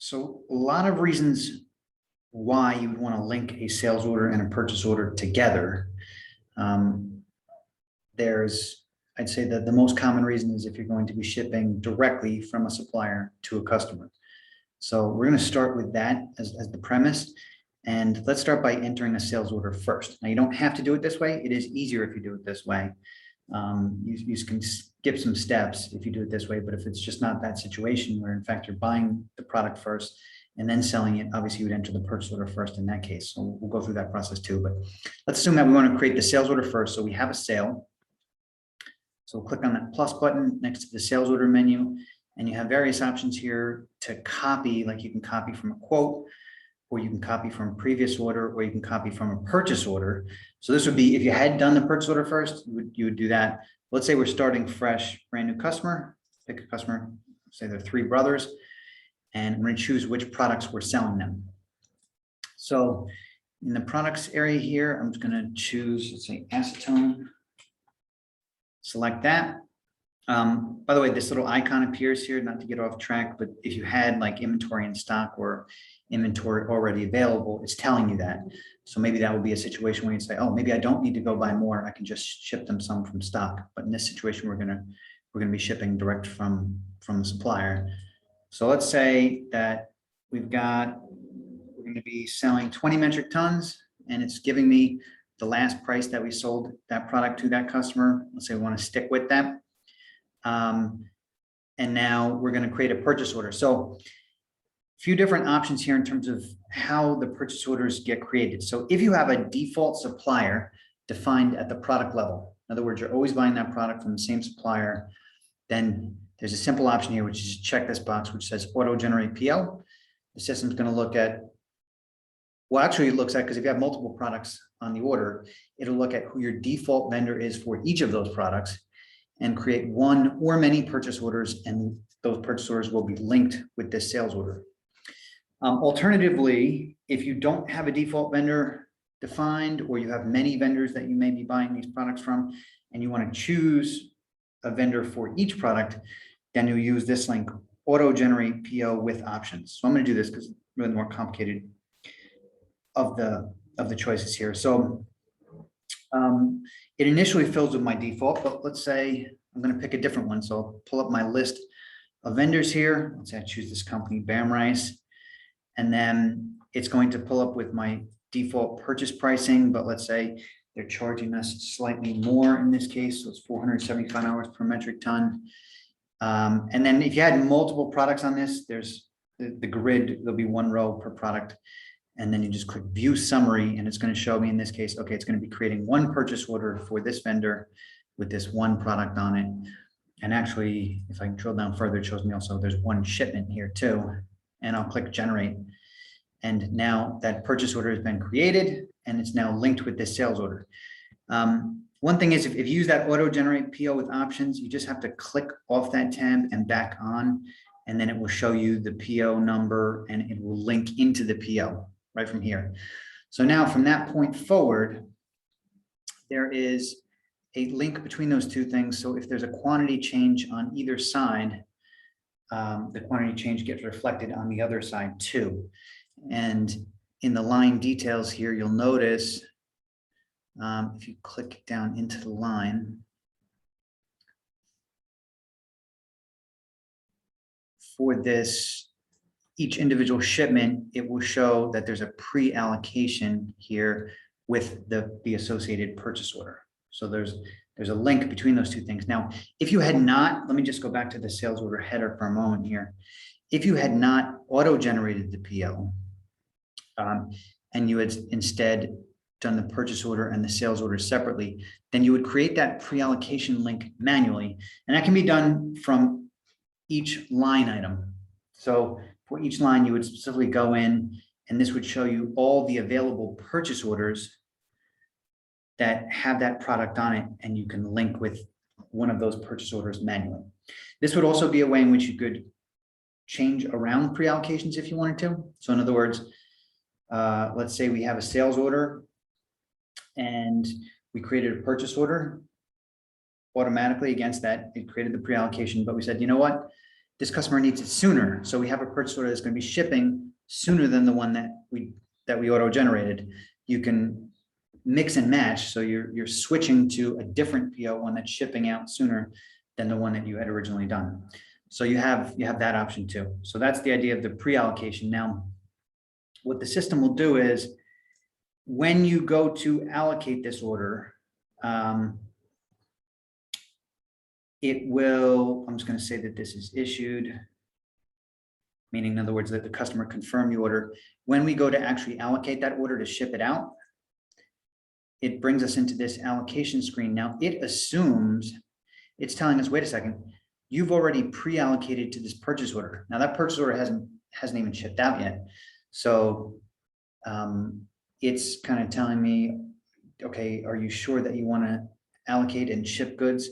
So a lot of reasons why you would want to link a sales order and a purchase order together. I'd say that the most common reason is if you're going to be shipping directly from a supplier to a customer. So we're going to start with that as the premise. And let's start by entering a sales order first. Now, you don't have to do it this way. It is easier if you do it this way. You can skip some steps if you do it this way, but if it's just not that situation where in fact you're buying the product first and then selling it, obviously you would enter the purchase order first in that case. So we'll go through that process too, but let's assume that we want to create the sales order first. So we have a sale. So we'll click on that plus button next to the sales order menu, and you have various options here to copy, like you can copy from a quote, or you can copy from a previous order, or you can copy from a purchase order. So this would be, if you had done the purchase order first, you would do that. Let's say we're starting fresh, brand new customer, pick a customer, say they're three brothers, and we're going to choose which products we're selling them. So in the products area here, I'm just going to choose, let's say acetone, select that. By the way, this little icon appears here, not to get off track, but if you had like inventory in stock or inventory already available, it's telling you that. So maybe that would be a situation where you say, oh, maybe I don't need to go buy more. I can just ship them some from stock. But in this situation, we're gonna be shipping direct from the supplier. So let's say that we're gonna be selling 20 metric tons, and it's giving me the last price that we sold that product to that customer. Let's say we want to stick with that. And now we're going to create a purchase order. So a few different options here in terms of how the purchase orders get created. So if you have a default supplier defined at the product level, in other words, you're always buying that product from the same supplier, then there's a simple option here, which is check this box, which says auto generate PO. The system's going to look at, well, actually it looks at, because if you have multiple products on the order, it'll look at who your default vendor is for each of those products and create one or many purchase orders, and those purchase orders will be linked with this sales order. Alternatively, if you don't have a default vendor defined, or you have many vendors that you may be buying these products from, and you want to choose a vendor for each product, then you use this link, auto generate PO with options. So I'm going to do this because it's really more complicated of the choices here. So it initially fills with my default, but let's say I'm going to pick a different one. So I'll pull up my list of vendors here. Let's say I choose this company, Bam Rice, and then it's going to pull up with my default purchase pricing, but let's say they're charging us slightly more in this case. So it's $475 per metric ton. And then if you had multiple products on this, there's the grid, there'll be one row per product. And then you just click view summary, and it's going to show me in this case, okay, it's going to be creating one purchase order for this vendor with this one product on it. And actually, if I drill down further, it shows me also there's one shipment here too. And I'll click generate. And now that purchase order has been created, and it's now linked with this sales order. One thing is, if you use that auto generate PO with options, you just have to click off that tab and back on, and then it will show you the PO number, and it will link into the PO right from here. So now from that point forward, there is a link between those two things. So if there's a quantity change on either side, the quantity change gets reflected on the other side too. And in the line details here, you'll notice if you click down into the line, for this, each individual shipment, it will show that there's a pre-allocation here with the associated purchase order. So there's a link between those two things. Now, if you had not, let me just go back to the sales order header for a moment here. If you had not auto-generated the PO, and you had instead done the purchase order and the sales order separately, then you would create that pre-allocation link manually. And that can be done from each line item. So for each line, you would specifically go in, and this would show you all the available purchase orders that have that product on it, and you can link with one of those purchase orders manually. This would also be a way in which you could change around pre-allocations if you wanted to. So in other words, let's say we have a sales order and we created a purchase order. Automatically against that, it created the pre-allocation, but we said, you know what? this customer needs it sooner. So we have a purchase order that's going to be shipping sooner than the one that we auto-generated. You can mix and match. So you're switching to a different PO, one that's shipping out sooner than the one that you had originally done. So you have that option too. So that's the idea of the pre-allocation. Now, what the system will do is when you go to allocate this order, it will, I'm just going to say that this is issued, meaning in other words, that the customer confirmed the order. When we go to actually allocate that order to ship it out, it brings us into this allocation screen. Now it assumes, it's telling us, wait a second, you've already pre-allocated to this purchase order. Now that purchase order hasn't even shipped out yet. So it's kind of telling me, okay, are you sure that you want to allocate and ship goods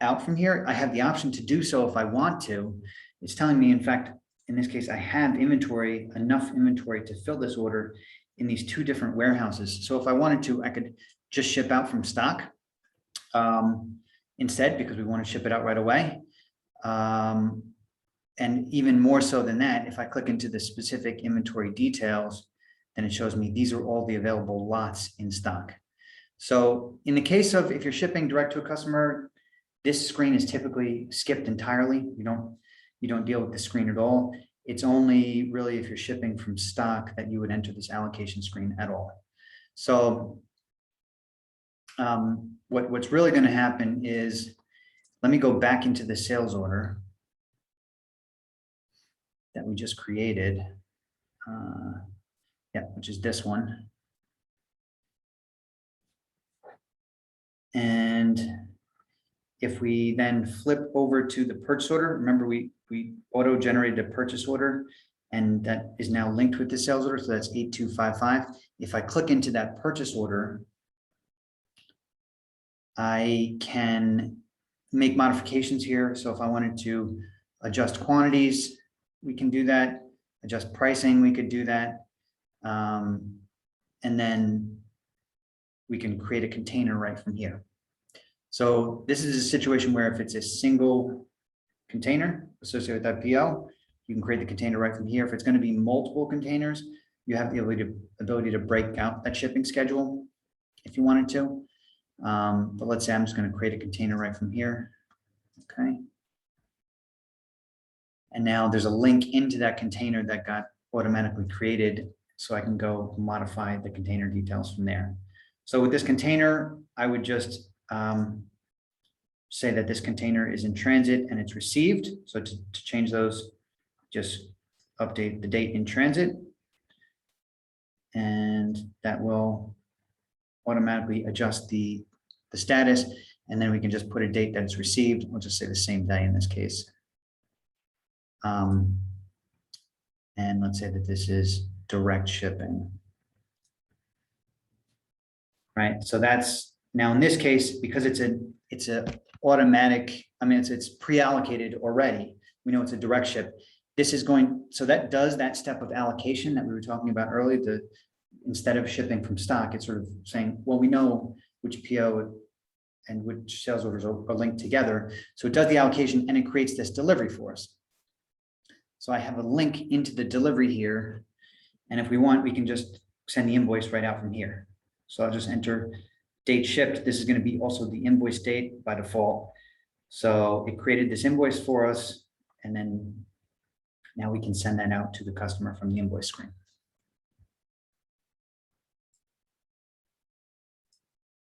out from here? I have the option to do so if I want to. It's telling me, in fact, in this case, I have inventory, enough inventory to fill this order in these two different warehouses. So if I wanted to, I could just ship out from stock instead, because we want to ship it out right away. And even more so than that, if I click into the specific inventory details, then it shows me these are all the available lots in stock. So in the case of if you're shipping direct to a customer, this screen is typically skipped entirely. You don't deal with the screen at all. It's only really if you're shipping from stock that you would enter this allocation screen at all. So what's really going to happen is, let me go back into the sales order that we just created. Yeah, which is this one. And if we then flip over to the purchase order, remember we auto-generated a purchase order, and that is now linked with the sales order. So that's 8255. If I click into that purchase order, I can make modifications here. So if I wanted to adjust quantities, we can do that. Adjust pricing, we could do that. And then we can create a container right from here. So this is a situation where if it's a single container associated with that PO, you can create the container right from here. If it's going to be multiple containers, you have the ability to break out that shipping schedule if you wanted to. But let's say I'm just going to create a container right from here. Okay. And now there's a link into that container that got automatically created, so I can go modify the container details from there. So with this container, I would just say that this container is in transit and it's received. So to change those, just update the date in transit, and that will automatically adjust the status. And then we can just put a date that it's received. We'll just say the same day in this case. And let's say that this is direct shipping. Right, so that's now in this case, because it's a automatic, I mean, it's pre-allocated already. We know it's a direct ship. This is going, so that does that step of allocation that we were talking about earlier. Instead of shipping from stock, it's sort of saying, well, we know which PO and which sales orders are linked together. So it does the allocation and it creates this delivery for us. So I have a link into the delivery here. And if we want, we can just send the invoice right out from here. So I'll just enter date shipped. This is going to be also the invoice date by default. So it created this invoice for us. And then now we can send that out to the customer from the invoice screen.